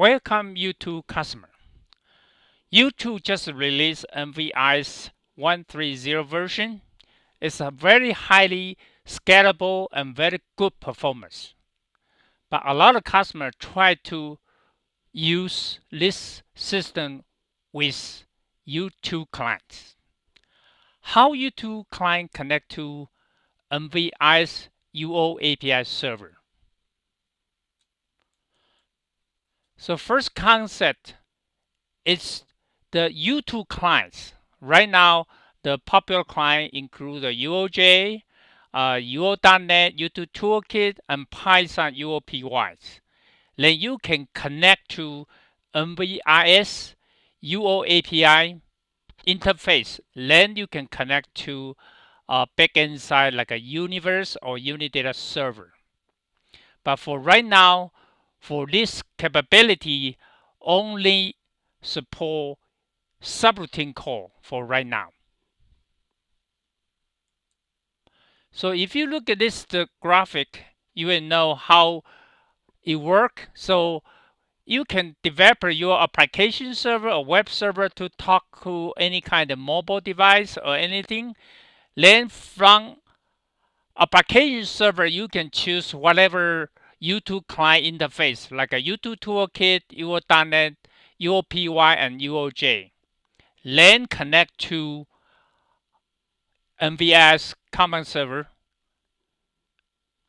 Welcome U2 customer. U2 just released MVIS 130 version. It's a very highly scalable and very good performance. But a lot of customers try to use this system with U2 clients. How U2 client connect to MVIS uOAPI server? So first concept is the U2 clients. Right now, the popular client include the UOJ, uO.NET, U2 Toolkit, and Python uopys. Then you can connect to MVIS uOAPI interface. Then you can connect to a backend side like a Universe or Unidata server. But for right now, for this capability, only support subroutine call for right now. So if you look at this graphic, you will know how it works. So you can develop your application server or web server to talk to any kind of mobile device or anything. Then from application server, you can choose whatever U2 client interface, like a U2 Toolkit, uO.NET, uopy, and uOJ. Then connect to MVIS common server.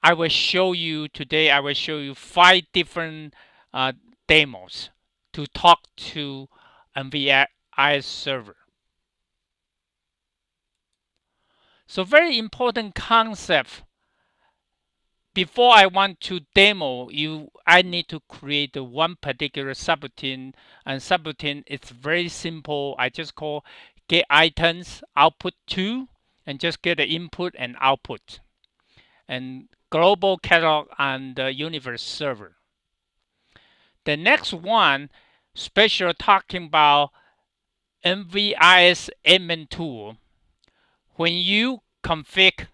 I will show you today. I will show you 5 different demos to talk to MVIS server. So very important concept. Before I want to demo you, I need to create one particular subroutine, and subroutine is very simple. I just call get items output to, and just get the input and output, and global catalog and the universe server. The next one, special talking about MVIS admin tool. When you configure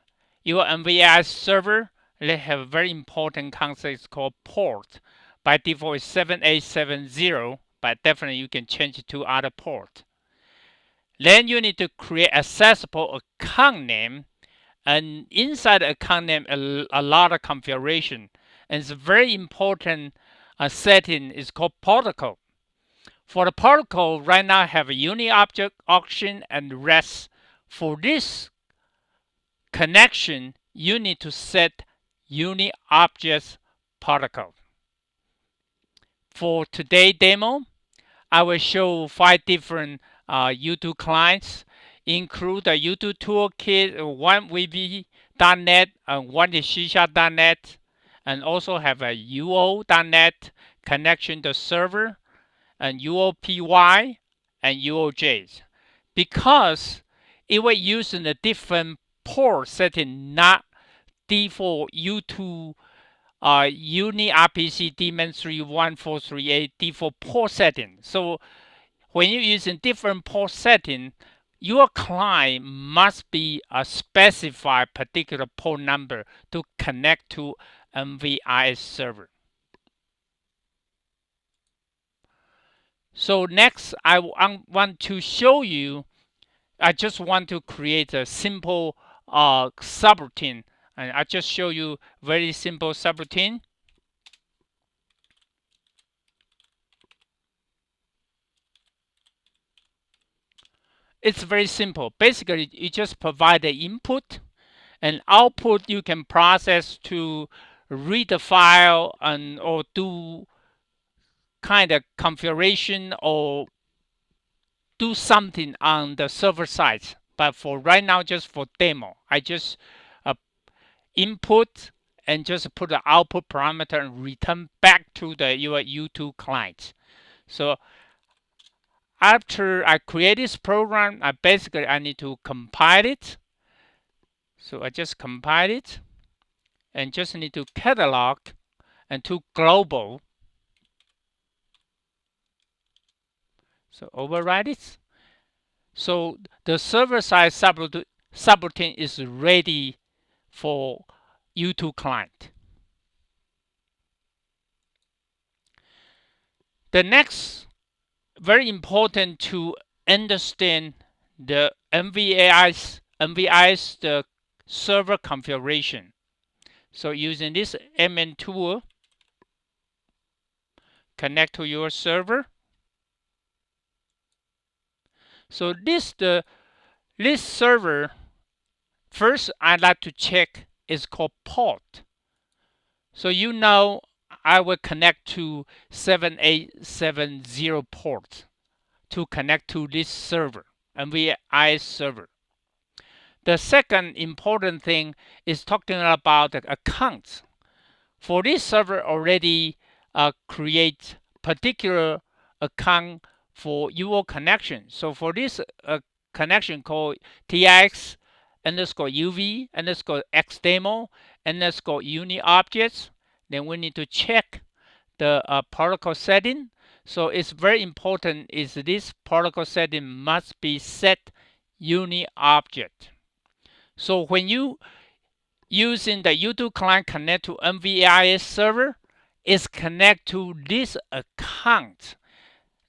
your MVIS server, they have a very important concept called port. By default, it's 7870, but definitely you can change it to other port. Then you need to create accessible account name, and inside the account name, a lot of configuration. And it's a very important setting is called protocol. For the protocol, right now I have a UniObject auction and REST. For this connection, you need to set UniObjects protocol. For today's demo, I will show 5 different U2 clients, include the U2 Toolkit, one VB.NET, and one is C#.NET, and also have a uO.NET connection to server, and uopy, and uOJs. Because it was using a different port setting, not default U2 UniRPC Daemon 31438 default port setting. So when you're using different port setting, your client must be a specified particular port number to connect to MVIS server. So next, I want to show you, I just want to create a simple subroutine. And I just show you very simple subroutine. It's very simple. Basically, you just provide the input and output. You can process to read the file and or do kind of configuration or do something on the server side. But for right now, just for demo, I just input and just put the output parameter and return back to your U2 client. So after I create this program, I need to compile it. So I just compile it and just need to catalog and to global. So override it. So the server side subroutine is ready for U2 client. the next, very important to understand the MVIS, the server configuration. So using this MN tool, connect to your server. So this server, first I'd like to check is called port. So I will connect to 7870 port to connect to this server, MVIS server. The second important thing is talking about the accounts. For this server already create particular account for UO connection. So for this connection called TX underscore UV underscore X demo underscore UniObjects, then we need to check the protocol setting. So it's very important is this protocol setting must be set UniObject. So when you using the U2 client connect to MVIS server, is connect to this account,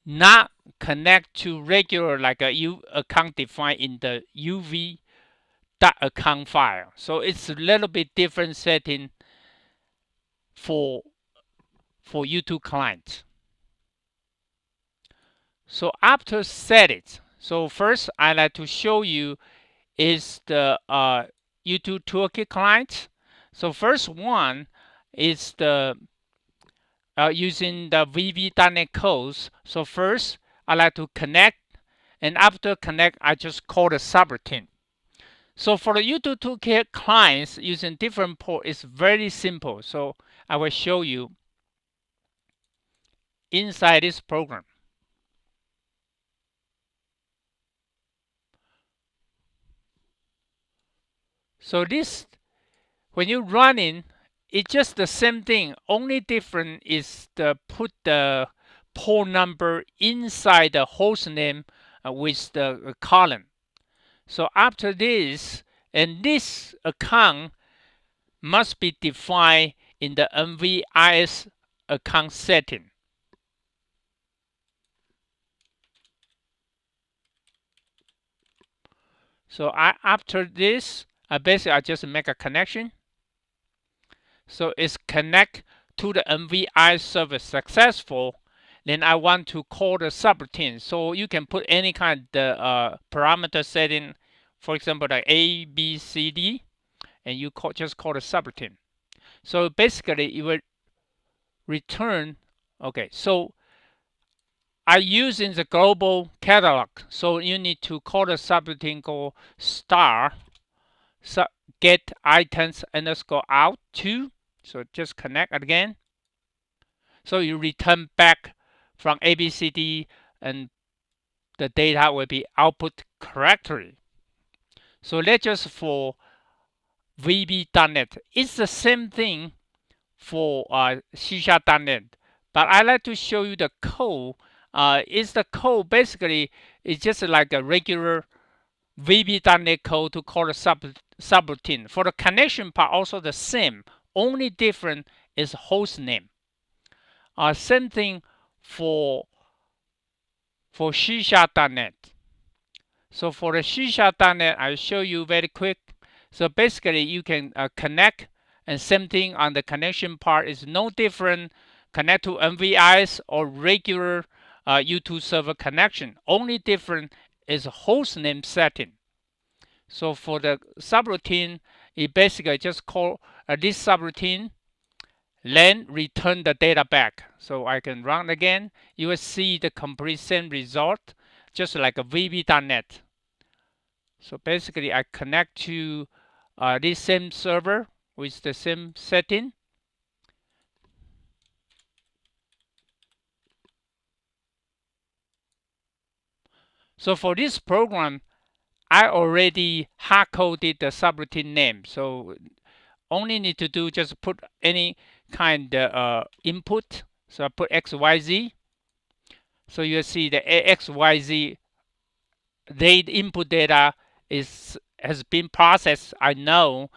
not connect to regular like a account defined in the uv.account file. So it's a little bit different setting for U2 client. So after set it, so first I like to show you is the U2 Toolkit client. So first one is the using the VB.NET codes. So first I like to connect, and after connect I just call the subroutine. So for the U2 Toolkit clients using different port is very simple. So I will show you inside this program. So this, when you run in, it's just the same thing. Only different is the put the port number inside the host name with the column. So after this, and this account must be defined in the MVIS account setting. So after this, basically I just make a connection. So it's connect to the MVIS server successful. Then I want to call the subroutine. So you can put any kind of parameter setting, for example, like A, B, C, D, and you just call the subroutine. So basically it will return. Okay, so I use in the global catalog. So you need to call the subroutine called star get items underscore out to. So just connect again. So you return back from ABCD and the data will be output correctly. So let's just for VB.NET. It's the same thing for C#.NET, but I like to show you the code. Is the code basically it's just like a regular VB.NET code to call a subroutine. For the connection part, also the same. Only different is host name. Same thing for C#.NET. So for the C#.NET, I'll show you very quick. So basically, you can connect, and same thing on the connection part is no different. Connect to MVIS or regular U2 server connection. Only different is host name setting. So for the subroutine, it basically just call this subroutine, then return the data back. So I can run again. You will see the complete same result, just like a VB.NET. So basically, I connect to this same server with the same setting. So for this program, I already hard-coded the subroutine name. So only need to do just put any kind of input. So I put XYZ. So you see the XYZ input data has been processed. I know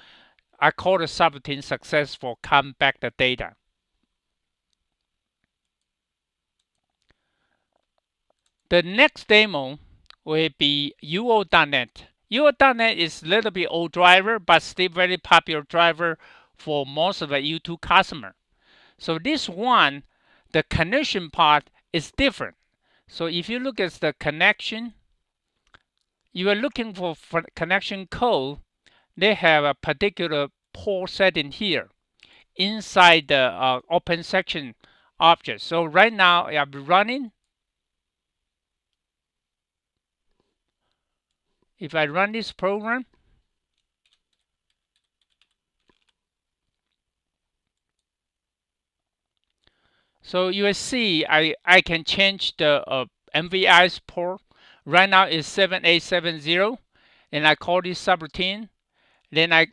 I call the subroutine successful, come back the data. The next demo will be uo.net. uo.net is a little bit old driver, but still very popular driver for most of the U2 customer. So this one, the connection part is different. So if you look at the connection, you are looking for connection code. They have a particular port setting here inside the OpenSession object. So right now I'm running. If I run this program, so you will see I can change the MVIS port. Right now is 7870, and I call this subroutine. Then I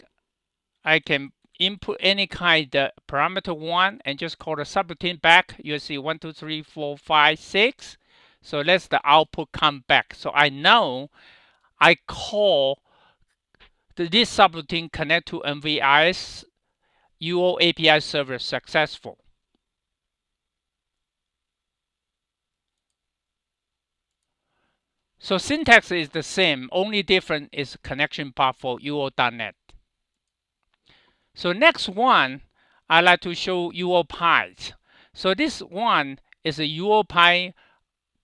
can input any kind of parameter 1 and just call the subroutine back. You'll see 1, 2, 3, 4, 5, 6. So let's the output come back. So I know I call this subroutine connect to MVIS uOAPI server successful. So syntax is the same, only different is connection path for uo.net. So next one, I like to show uopy. So this one is a uopy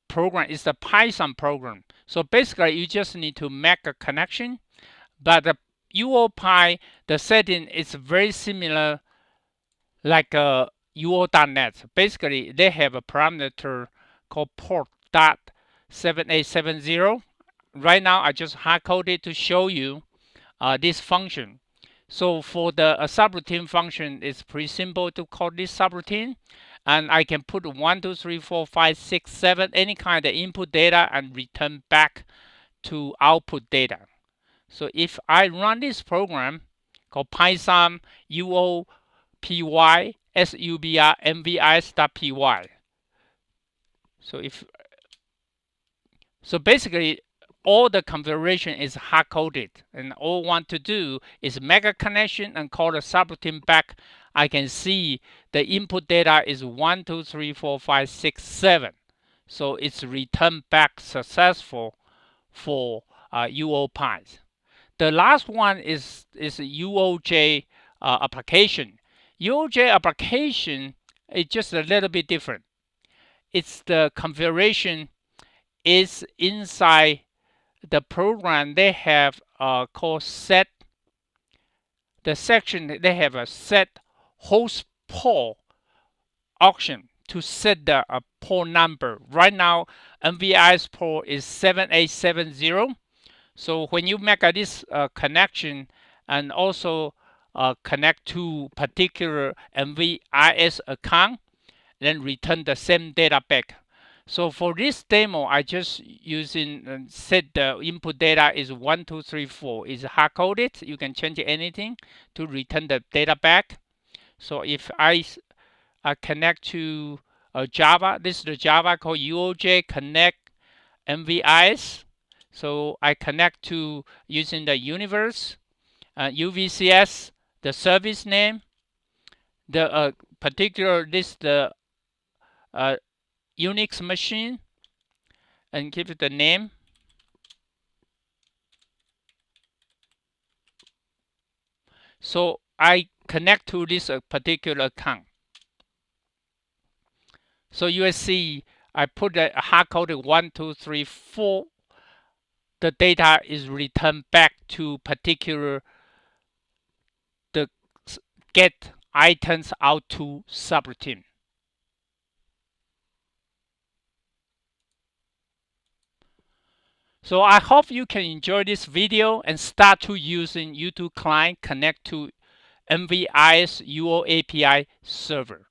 program. It's a Python program. So basically, you just need to make a connection. But the uopy, the setting is very similar like uo.net. Basically, they have a parameter called port.7870. Right now, I just hard-coded to show you this function. So for the subroutine function, it's pretty simple to call this subroutine. And I can put 1, 2, 3, 4, 5, 6, 7, any kind of input data and return back to output data. So if I run this program called Python uopy MVIS.py. So basically all the configuration is hard coded, and all I want to do is make a connection and call the subroutine back. I can see the input data is 1, 2, 3, 4, 5, 6, 7. So it's returned back successful for uopy. The last one is UOJ application. UOJ application is just a little bit different. It's the configuration is inside the program. They have called set. The section they have a set host port option to set the port number. Right now, MVIS port is 7870. So when you make this connection and also connect to particular MVIS account, then return the same data back. So for this demo, I just using set the input data is 1, 2, 3, 4. Is hard coded. You can change anything to return the data back. So if I connect to Java, this is the Java called UOJ connect MVIS. So I connect to using the universe, uvcs, the service name, the particular this the Unix machine, and give it the name. So I connect to this particular account. So you will see I put a hard-coded 1, 2, 3, 4. The data is returned back to particular the get items out to subroutine. So I hope you can enjoy this video and start to using U2 client connect to MVIS uOAPI server.